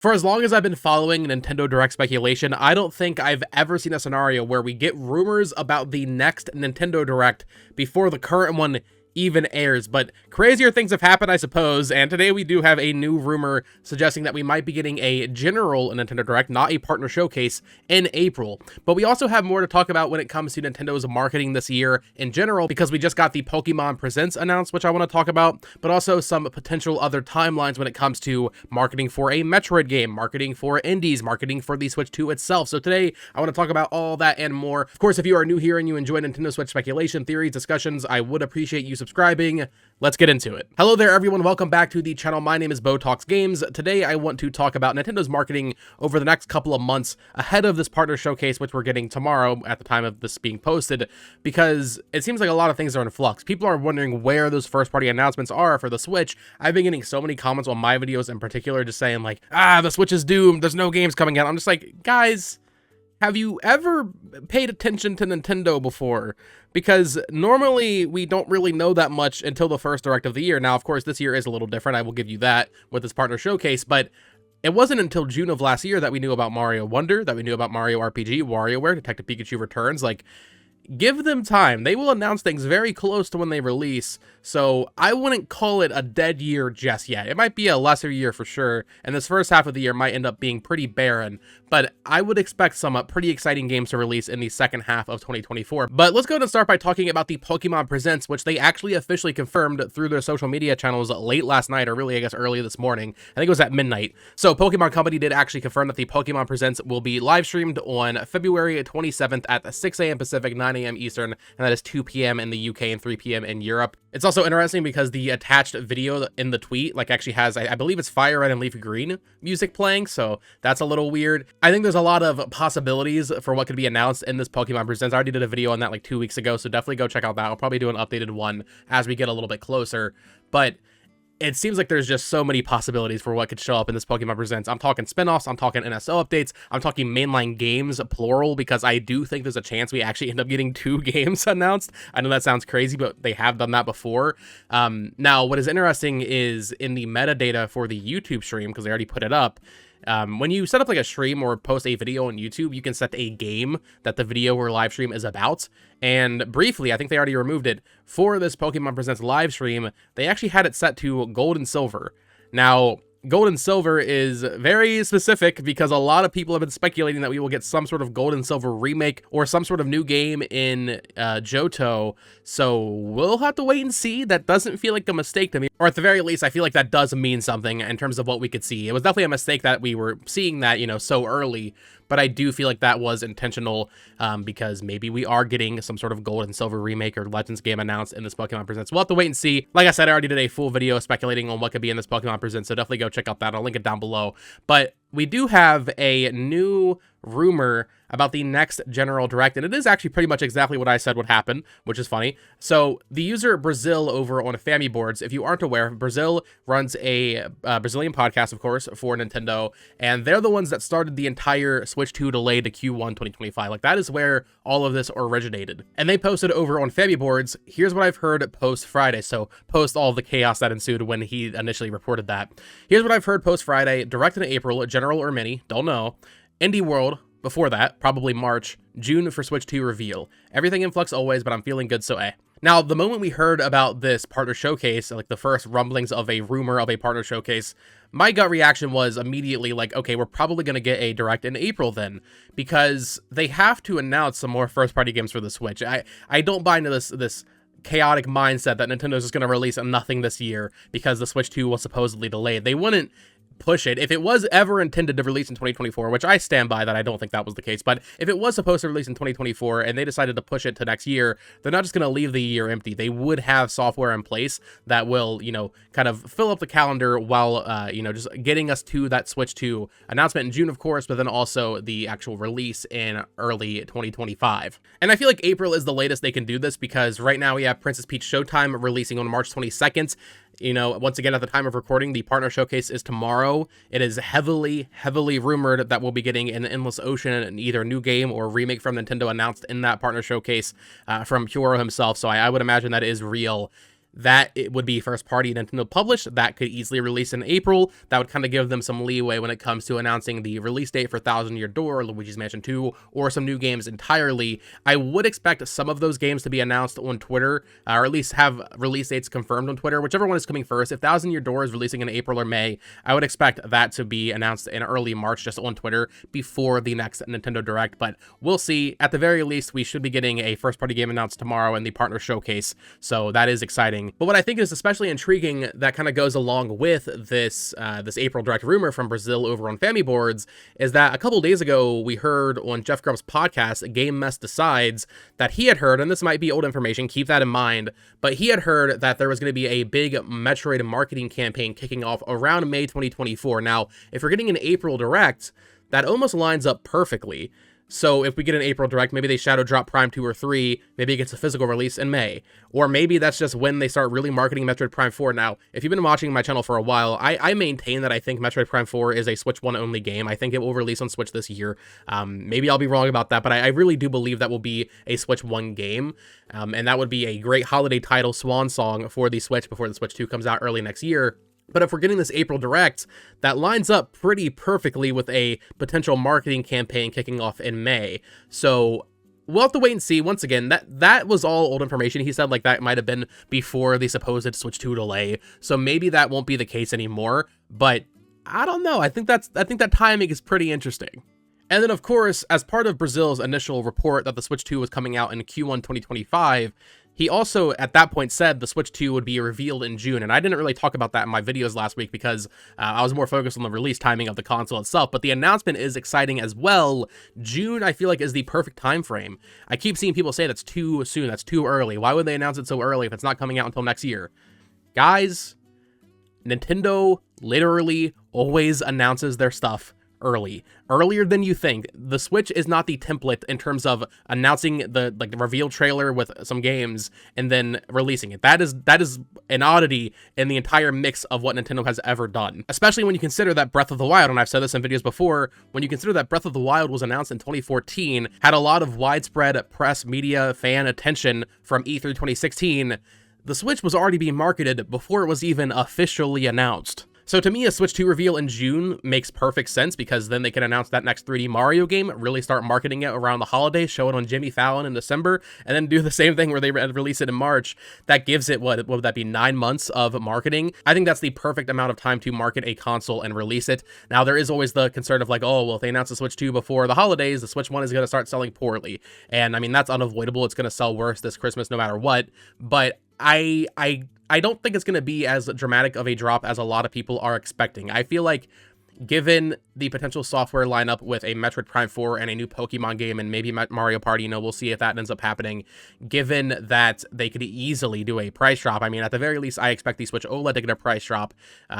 For as long as I've been following Nintendo Direct speculation, I don't think I've ever seen a scenario where we get rumors about the next Nintendo Direct before the current one even airs, but crazier things have happened, I suppose, and today we do have a new rumor suggesting that we might be getting a general Nintendo Direct, not a partner showcase, in April. But we also have more to talk about when it comes to Nintendo's marketing this year in general, because we just got the Pokemon Presents announced, which I want to talk about, but also some potential other timelines when it comes to marketing for a Metroid game, marketing for indies, marketing for the Switch 2 itself. So today, I want to talk about all that and more. Of course, if you are new here and you enjoy Nintendo Switch speculation, theories, discussions, I would appreciate you subscribing. Let's get into it. Hello there, everyone. Welcome back to the channel. My name is Bo Talks Games. Today, I want to talk about Nintendo's marketing over the next couple of months ahead of this partner showcase, which we're getting tomorrow at the time of this being posted, because it seems like a lot of things are in flux. People are wondering where those first-party announcements are for the Switch. I've been getting so many comments on my videos in particular, just saying like, the Switch is doomed. There's no games coming out. I'm just like, guys, have you ever paid attention to Nintendo before? Because normally we don't really know that much until the first Direct of the year. Now, of course, this year is a little different. I will give you that with this partner showcase, but it wasn't until June of last year that we knew about Mario Wonder, that we knew about Mario RPG, WarioWare, Detective Pikachu Returns. Like, give them time. They will announce things very close to when they release, so I wouldn't call it a dead year just yet. It might be a lesser year for sure, and this first half of the year might end up being pretty barren, but I would expect some pretty exciting games to release in the second half of 2024. But let's go ahead and start by talking about the Pokemon Presents, which they actually officially confirmed through their social media channels late last night, or really, I guess, early this morning. I think it was at midnight. So Pokemon Company did actually confirm that the Pokemon Presents will be live streamed on February 27th at 6 a.m. Pacific, 9 a.m. Eastern, and that is 2 p.m. in the UK and 3 p.m. in Europe. It's also interesting because the attached video in the tweet actually has, I believe it's Fire Red and Leaf Green music playing, so that's a little weird. I think there's a lot of possibilities for what could be announced in this Pokemon Presents. I already did a video on that like 2 weeks ago, so definitely go check out that. I'll probably do an updated one as we get a little bit closer, but it seems like there's just so many possibilities for what could show up in this Pokemon Presents. I'm talking spinoffs, I'm talking NSO updates, I'm talking mainline games, plural, because I do think there's a chance we actually end up getting 2 games announced. I know that sounds crazy, but they have done that before. Now, what is interesting is in the metadata for the YouTube stream, because they already put it up, when you set up like a stream or post a video on YouTube, you can set a game that the video or live stream is about. And briefly, I think they already removed it for this Pokemon Presents live stream. They actually had it set to Gold and Silver. Now, Gold and Silver is very specific because a lot of people have been speculating that we will get some sort of Gold and Silver remake or some sort of new game in Johto. So we'll have to wait and see. That doesn't feel like a mistake to me. Or at the very least, I feel like that does mean something in terms of what we could see. It was definitely a mistake that we were seeing that, so early. But I do feel like that was intentional because maybe we are getting some sort of Gold and Silver remake or Legends game announced in this Pokemon Presents. We'll have to wait and see. Like I said, I already did a full video speculating on what could be in this Pokemon Presents, so definitely go check out that. I'll link it down below. But we do have a new rumor about the next General Direct, and it is actually pretty much exactly what I said would happen, which is funny. So the user Brazil over on Fami Boards, if you aren't aware, Brazil runs a Brazilian podcast, of course, for Nintendo, and they're the ones that started the entire Switch 2 delay to Q1 2025. Like, that is where all of this originated. And they posted over on Fami Boards, here's what I've heard post-Friday, so post all the chaos that ensued when he initially reported that. Here's what I've heard post-Friday, Direct in April, General or Mini, don't know. Indie World, before that, probably March, June for Switch 2 reveal. Everything in flux always, but I'm feeling good, so eh. Now, the moment we heard about this partner showcase, like the first rumblings of a rumor of a partner showcase, my gut reaction was immediately like, okay, we're probably going to get a Direct in April then, because they have to announce some more first-party games for the Switch. I don't buy into this chaotic mindset that Nintendo's just going to release nothing this year because the Switch 2 was supposedly delayed. They wouldn't push it. If it was ever intended to release in 2024, which I stand by that, I don't think that was the case, but if it was supposed to release in 2024 and they decided to push it to next year, they're not just going to leave the year empty. They would have software in place that will, kind of fill up the calendar while, just getting us to that Switch 2 announcement in June, of course, but then also the actual release in early 2025. And I feel like April is the latest they can do this because right now we have Princess Peach Showtime releasing on March 22nd. Once again, at the time of recording, the partner showcase is tomorrow. It is heavily rumored that we'll be getting an Endless Ocean and either new game or remake from Nintendo announced in that partner showcase from Puro himself. So I would imagine that is real. that it would be first party Nintendo published. That could easily release in April. That would kind of give them some leeway when it comes to announcing the release date for Thousand Year Door, Luigi's Mansion 2, or some new games entirely. I would expect some of those games to be announced on Twitter, or at least have release dates confirmed on Twitter, whichever one is coming first. If Thousand Year Door is releasing in April or May, I would expect that to be announced in early March just on Twitter before the next Nintendo Direct, but we'll see. At the very least, we should be getting a first party game announced tomorrow in the partner showcase, so that is exciting. But what I think is especially intriguing that kind of goes along with this this April Direct rumor from Brazil over on Family Boards is that a couple days ago we heard on Jeff Grubb's podcast, Game Mess Decides, that he had heard, and this might be old information, keep that in mind, but he had heard that there was going to be a big Metroid marketing campaign kicking off around May 2024. Now, if we're getting an April Direct, that almost lines up perfectly. So if we get an April Direct, maybe they shadow drop Prime 2 or 3, maybe it gets a physical release in May. Or maybe that's just when they start really marketing Metroid Prime 4. Now, if you've been watching my channel for a while, I maintain that I think Metroid Prime 4 is a Switch 1 only game. I think it will release on Switch this year. Maybe I'll be wrong about that, but I really do believe that will be a Switch 1 game. And that would be a great holiday title swan song for the Switch before the Switch 2 comes out early next year. But if we're getting this April Direct, that lines up pretty perfectly with a potential marketing campaign kicking off in May. So we'll have to wait and see. Once again, that was all old information. He said like that might have been before the supposed Switch 2 delay. So maybe that won't be the case anymore. But I don't know. I think that timing is pretty interesting. And then, of course, as part of Brazil's initial report that the Switch 2 was coming out in Q1 2025, he also, at that point, said the Switch 2 would be revealed in June, and I didn't really talk about that in my videos last week because I was more focused on the release timing of the console itself, but the announcement is exciting as well. June, I feel like, is the perfect time frame. I keep seeing people say that's too soon, that's too early. Why would they announce it so early if it's not coming out until next year? Guys, Nintendo literally always announces their stuff earlier than you think. The Switch is not the template in terms of announcing the reveal trailer with some games and then releasing it. That is an oddity in the entire mix of what Nintendo has ever done, especially when you consider that Breath of the Wild, and I've said this in videos before, when you consider that Breath of the Wild was announced in 2014, had a lot of widespread press, media, fan attention from E3 2016, the Switch was already being marketed before it was even officially announced. So to me, a Switch 2 reveal in June makes perfect sense because then they can announce that next 3D Mario game, really start marketing it around the holidays, show it on Jimmy Fallon in December, and then do the same thing where they release it in March. That gives it, what would that be, 9 months of marketing? I think that's the perfect amount of time to market a console and release it. Now, there is always the concern of like, oh, well, if they announce the Switch 2 before the holidays, the Switch 1 is going to start selling poorly. And I mean, that's unavoidable. It's going to sell worse this Christmas no matter what. But I don't think it's going to be as dramatic of a drop as a lot of people are expecting. I feel like given the potential software lineup with a Metroid Prime 4 and a new Pokemon game and maybe Mario Party, we'll see if that ends up happening, given that they could easily do a price drop. I mean, at the very least, I expect the Switch OLED to get a price drop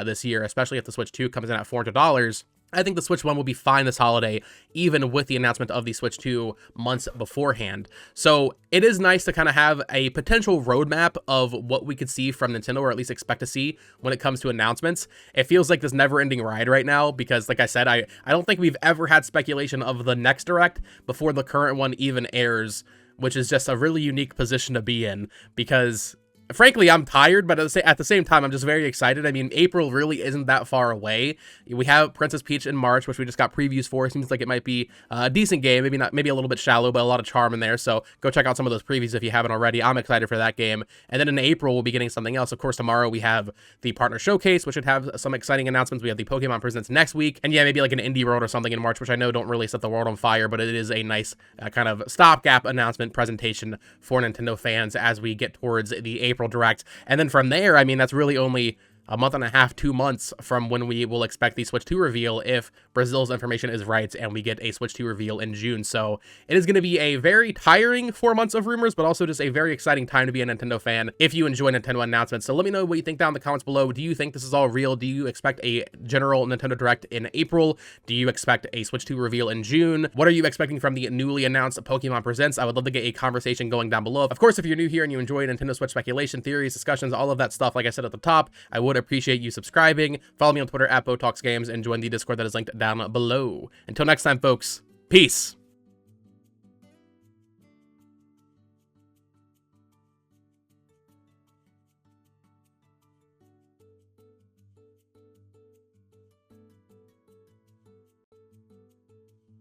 this year, especially if the Switch 2 comes in at $400. I think the Switch 1 will be fine this holiday, even with the announcement of the Switch 2 months beforehand. So it is nice to kind of have a potential roadmap of what we could see from Nintendo, or at least expect to see when it comes to announcements. It feels like this never-ending ride right now because, like I said, I don't think we've ever had speculation of the next Direct before the current one even airs, which is just a really unique position to be in because frankly, I'm tired, but at the same time, I'm just very excited. I mean, April really isn't that far away. We have Princess Peach in March, which we just got previews for. It seems like it might be a decent game, maybe a little bit shallow, but a lot of charm in there. So go check out some of those previews if you haven't already. I'm excited for that game. And then in April, we'll be getting something else. Of course, tomorrow we have the partner showcase, which should have some exciting announcements. We have the Pokemon Presents next week, and yeah, maybe like an Indie World or something in March, which I know don't really set the world on fire, but it is a nice kind of stopgap announcement presentation for Nintendo fans as we get towards the April Direct. And then from there, I mean, that's really only a month and a half, 2 months from when we will expect the Switch 2 reveal if Brazil's information is right and we get a Switch 2 reveal in June. So it is going to be a very tiring 4 months of rumors, but also just a very exciting time to be a Nintendo fan if you enjoy Nintendo announcements. So let me know what you think down in the comments below. Do you think this is all real? Do you expect a general Nintendo Direct in April? Do you expect a Switch 2 reveal in June? What are you expecting from the newly announced Pokemon Presents? I would love to get a conversation going down below. Of course, if you're new here and you enjoy Nintendo Switch speculation, theories, discussions, all of that stuff, like I said at the top, I would appreciate you subscribing. Follow me on Twitter at BotoxGames and join the Discord that is linked down below. Until next time, folks, peace.